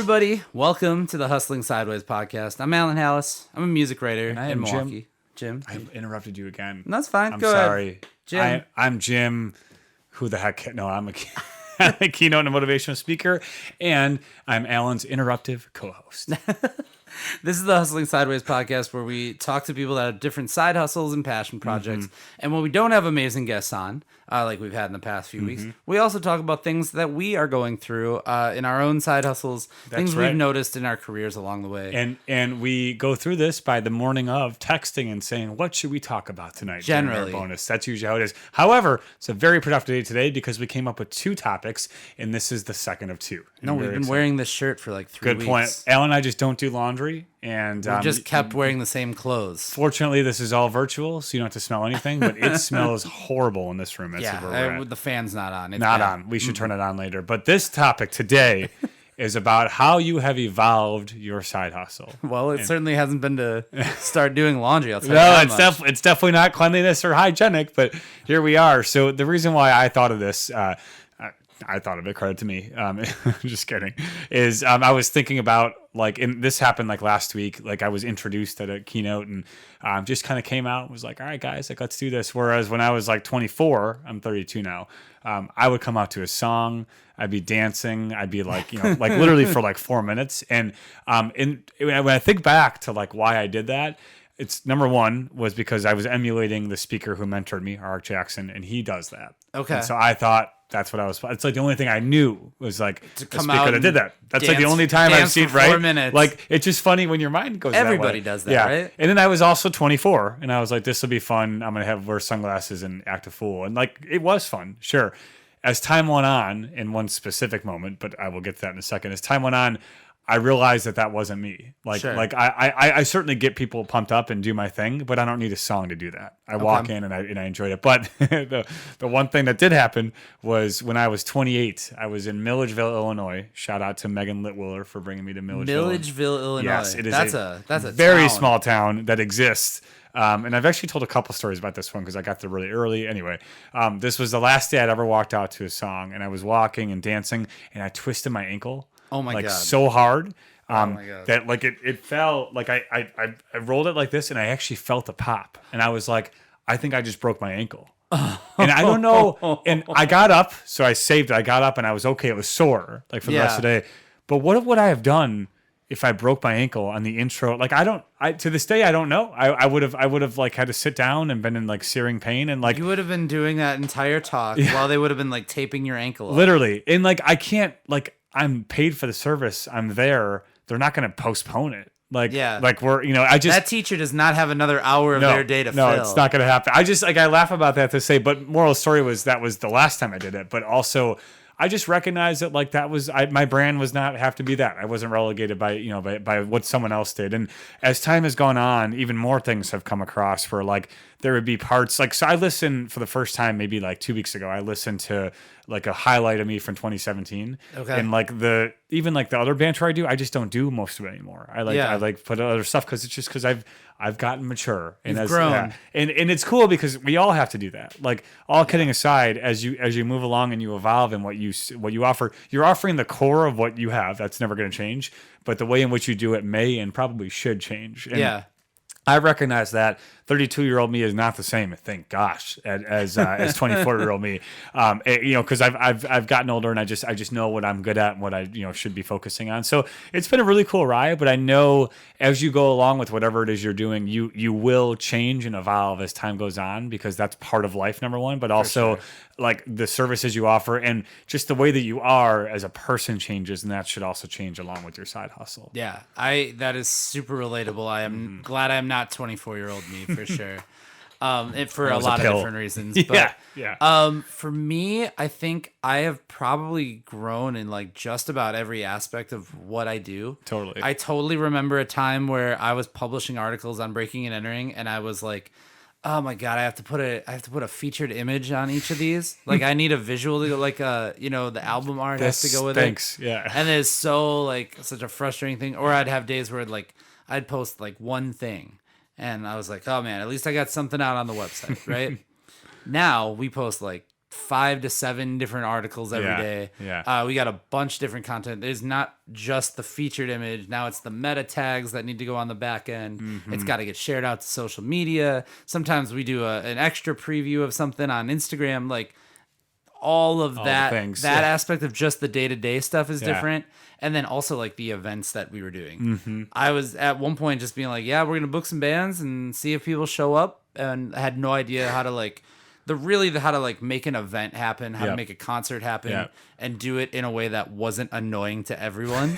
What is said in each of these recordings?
everybody. Welcome to the Hustling Sideways podcast. I'm Allen Halas. I'm a music writer in Milwaukee. Jim. I interrupted you again. That's fine. I'm Go sorry. ahead. Jim. I'm Jim. Who the heck? No, I'm a keynote and motivational speaker, and I'm Allen's interruptive co-host. This is the Hustling Sideways podcast where we talk to people that have different side hustles and passion projects. And when we don't have amazing guests on, like we've had in the past few weeks, we also talk about things that we are going through in our own side hustles, things we've noticed in our careers along the way. And we go through this by the morning of texting and saying, what should we talk about tonight? Generally. Our bonus. That's usually how it is. However, it's a very productive day today because we came up with 2 topics, and this is the second of 2. No, we've been wearing this shirt for like 3 weeks. Good point. Alan and I just don't do laundry. And we just kept wearing the same clothes. Fortunately, this is all virtual, so you don't have to smell anything. But it smells horrible in this room. The fan's not on. It's not bad. on. We should turn it on later. But this topic today is about how you have evolved your side hustle. Well, it certainly hasn't been to start doing laundry. I'll tell you No, that it's definitely not cleanliness or hygienic. But here we are. So the reason why I thought of this. I thought of it, credit to me. Just kidding. Is I was thinking about this happened like last week. Like I was introduced at a keynote and just kind of came out and was like, all right, guys, like let's do this. Whereas when I was like 24, I'm 32 now. I would come out to a song. I'd be dancing. I'd be like, like literally for like 4 minutes. And when I think back to like why I did that, it's number one was because I was emulating the speaker who mentored me, Art Jackson, and he does that. Okay. And so I thought that's what I was. It's like the only thing I knew was like to a come speaker out that did that. That's like the dance- only time I've dance seen, for right? 4 minutes. Like it's just funny when your mind goes. Everybody that way. does that, right? And then I was also 24, and I was like, this will be fun. I'm gonna wear sunglasses and act a fool, and like it was fun, sure. As time went on, in one specific moment, but I will get to that in a second. As time went on, I realized that wasn't me. Like I certainly get people pumped up and do my thing, but I don't need a song to do that. I walk in and I enjoyed it. But the one thing that did happen was when I was 28, I was in Milledgeville, Illinois. Shout out to Megan Litwiller for bringing me to Milledgeville. Milledgeville, Illinois. Yes, it is that's a very town. small town that exists. And I've actually told a couple stories about this one because I got there really early. Anyway, this was the last day I'd ever walked out to a song, and I was walking and dancing, and I twisted my ankle. Oh my God. So hard my God. that like it fell. Like I rolled it like this, and I actually felt a pop, and I was like, I think I just broke my ankle. And I don't know. And I got up, so I saved it. I got up, and I was okay. It was sore like for the rest of the day. But what would I have done if I broke my ankle on the intro? Like to this day I don't know. I would have like had to sit down and been in like searing pain, and like You would have been doing that entire talk while they would have been like taping your ankle up. literally. And like I can't, like I'm paid for the service. I'm there. They're not going to postpone it. Like we're That teacher does not have another hour of their day to fill. No, it's not going to happen. I laugh about that to say, but moral of the story was that was the last time I did it. But also I just recognized that like that was my brand was not have to be that. I wasn't relegated by what someone else did. And as time has gone on, even more things have come across where like there would be parts like, so I listened for the first time maybe like 2 weeks ago. I listened to like a highlight of me from 2017. Okay. And like even the other banter I do, I just don't do most of it anymore. I put other stuff because I've gotten mature and You've grown. Yeah. And it's cool because we all have to do that. Like all kidding aside, as you move along and you evolve and what you offer, you're offering the core of what you have. That's never going to change. But the way in which you do it may and probably should change. And I recognize that 32-year-old me is not the same, thank gosh, as 24-year-old me. Because I've gotten older and I just know what I'm good at and what I should be focusing on. So it's been a really cool ride. But I know as you go along with whatever it is you're doing, you will change and evolve as time goes on because that's part of life, number one. But also like the services you offer and just the way that you are as a person changes, and that should also change along with your side hustle. Yeah, that is super relatable. I am glad I'm not 24-year-old me for sure. For a lot of different reasons. But, for me, I think I have probably grown in like just about every aspect of what I do. Totally. I totally remember a time where I was publishing articles on Breaking and Entering, and I was like, oh my God, I have to put a featured image on each of these. Like I need a visual to go, like the album art has to go with it. Yeah. And it's so like such a frustrating thing. Or I'd have days where like I'd post like one thing and I was like, oh man, at least I got something out on the website, right? Now we post like 5 to 7 different articles every day. Yeah. We got a bunch of different content. There's not just the featured image. Now it's the meta tags that need to go on the back end. It's got to get shared out to social media. Sometimes we do an extra preview of something on Instagram. Like all of that aspect of just the day-to-day stuff is different. And then also like the events that we were doing. I was at one point just being like, yeah, we're going to book some bands and see if people show up. And I had no idea how to like how to like make an event happen, how to make a concert happen and do it in a way that wasn't annoying to everyone.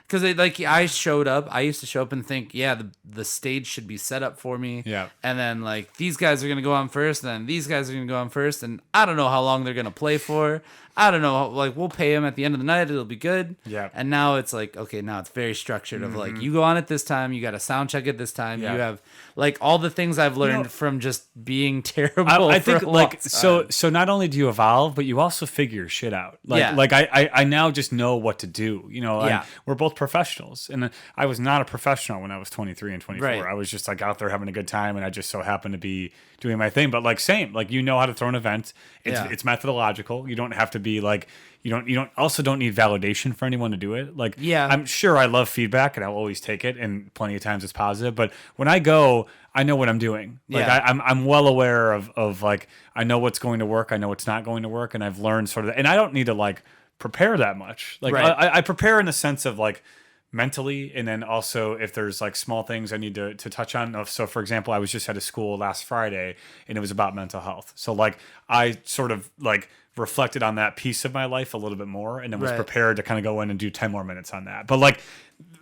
Because I showed up. I used to show up and think, yeah, the stage should be set up for me. Yeah. And then like these guys are gonna go on first, and then these guys are gonna go on first, and I don't know how long they're gonna play for. I don't know. Like we'll pay them at the end of the night. It'll be good. Yeah. And now it's like, okay, now it's very structured. Of like you go on at this time, you got to sound check at this time. Yeah. You have like all the things I've learned from just being terrible. I think for a like long time. so not only do you evolve, but you also figure shit out. Like I now just know what to do. You know, and we're both professionals, and I was not a professional when I was 23 and 24. Right. I was just like out there having a good time, and I just so happened to be doing my thing. But like same, like you know how to throw an event. It's methodological. You don't have to be like you don't need validation for anyone to do it. Like I'm sure I love feedback and I'll always take it, and plenty of times it's positive. But when I go, I know what I'm doing. Like I'm well aware of like I know what's going to work, I know what's not going to work, and I've learned sort of, and I don't need to like prepare that much. Like I prepare in the sense of like mentally, and then also if there's like small things I need to touch on. So for example, I was just at a school last Friday and it was about mental health. So like I sort of like reflected on that piece of my life a little bit more, and then was prepared to kind of go in and do 10 more minutes on that. But like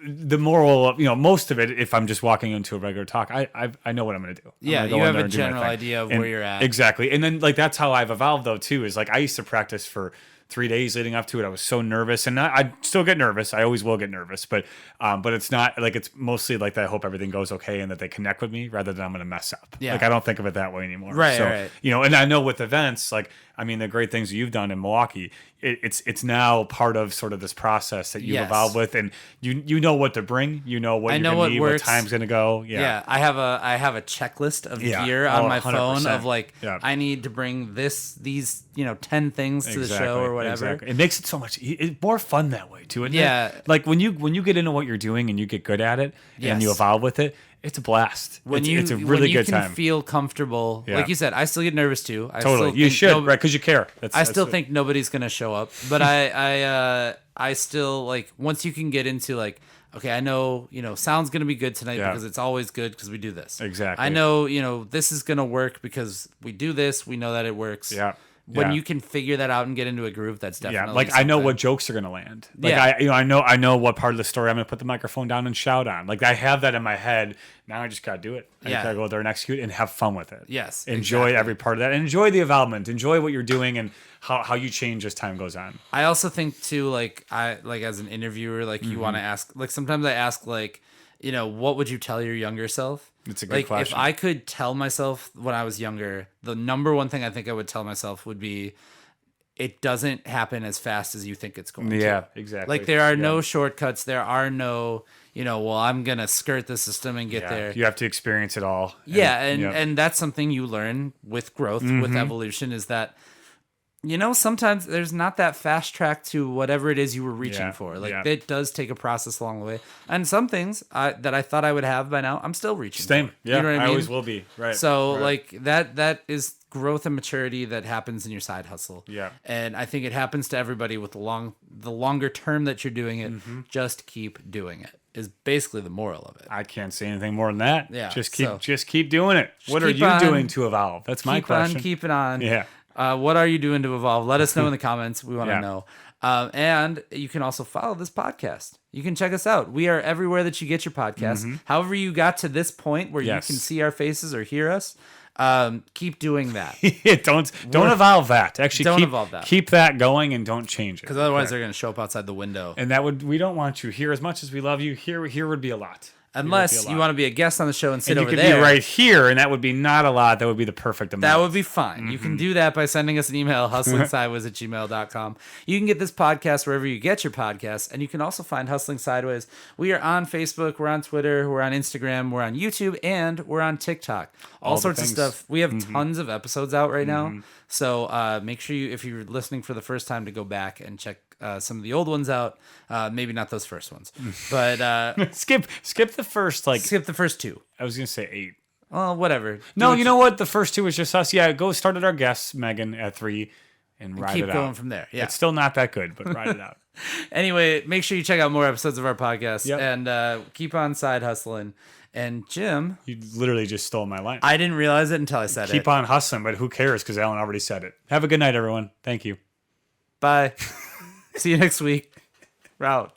the moral, most of it, if I'm just walking into a regular talk, I know what I'm going to do. Yeah, you have a general idea of where you're at. Exactly. And then like that's how I've evolved though too, is like I used to practice for 3 days leading up to it. I was so nervous, and I still get nervous. I always will get nervous, but it's not like, it's mostly like that I hope everything goes okay and that they connect with me rather than I'm going to mess up. Yeah. Like I don't think of it that way anymore. Right. So, right. And I know with events, like, I mean, the great things that you've done in Milwaukee, it's now part of sort of this process that you've evolved with, and you know what to bring, what you're going to need, what time's going to go. Yeah. I have a checklist of gear on my 100%. Phone of like, I need to bring these 10 things to the show or whatever. Exactly. It makes it so much more fun that way too. Like when you get into what you're doing and you get good at it and you evolve with it, it's a blast. It's a really good time. When you can feel comfortable. Like you said, I still get nervous too. Totally. You should, right? Because you care. I still think nobody's going to show up. But I still, like, once you can get into, like, okay, I know, sound's going to be good tonight because it's always good because we do this. Exactly. I know, this is going to work because we do this. We know that it works. Yeah. When you can figure that out and get into a groove, that's definitely like something. I know what jokes are going to land. Like I know what part of the story I'm going to put the microphone down and shout on. Like I have that in my head. Now I just got to do it. I got to go there and execute and have fun with it. Yes. Enjoy every part of that. And enjoy the involvement. Enjoy what you're doing and how you change as time goes on. I also think too, like as an interviewer, like you want to ask, like sometimes I ask like, what would you tell your younger self? It's a good question. If I could tell myself when I was younger, the number one thing I think I would tell myself would be, it doesn't happen as fast as you think it's going to. Yeah, exactly. Like there are no shortcuts. There are no, I'm going to skirt the system and get there. You have to experience it all. And that's something you learn with growth, with evolution, is that, sometimes there's not that fast track to whatever it is you were reaching for. Like it does take a process along the way. And some things that I thought I would have by now, I'm still reaching. Same. For. Yeah, You know what I mean? always will be. Right. So like that is growth and maturity that happens in your side hustle. Yeah. And I think it happens to everybody with the longer term that you're doing it. Just keep doing it is basically the moral of it. I can't say anything more than that. Yeah. Just keep doing it. What are you doing to evolve? That's my question. Keep it on. Yeah. What are you doing to evolve? Let us know in the comments. We want to know. And you can also follow this podcast. You can check us out. We are everywhere that you get your podcasts. However you got to this point where you can see our faces or hear us, keep doing that. Don't evolve that. Actually, evolve that. Keep that going and don't change it. Because otherwise they're going to show up outside the window. And we don't want you here as much as we love you. Here would be a lot. Unless you want to be a guest on the show and sit and you over could there. be right here, and that would be not a lot. That would be the perfect amount. That would be fine. You can do that by sending us an email, hustlingsideways@gmail.com. You can get this podcast wherever you get your podcasts, and you can also find Hustling Sideways. We are on Facebook, we're on Twitter, we're on Instagram, we're on YouTube, and we're on TikTok. All sorts of stuff. We have tons of episodes out right now. So make sure you, if you're listening for the first time, to go back and check some of the old ones out. Maybe not those first ones, but skip the first skip the first 2. I was gonna say 8. Well, whatever. No, you know what? The first 2 was just us. Yeah, go start at our guests, Megan, at 3, and ride keep it out. going from there. Yeah, it's still not that good, but ride it out. Anyway, make sure you check out more episodes of our podcast Yep. and keep on side hustling. And Jim, You literally just stole my line. I didn't realize it until I said Keep it. on hustling, but who cares? Because Alan already said it. Have a good night, everyone. Thank you. Bye. See you next week. We're out.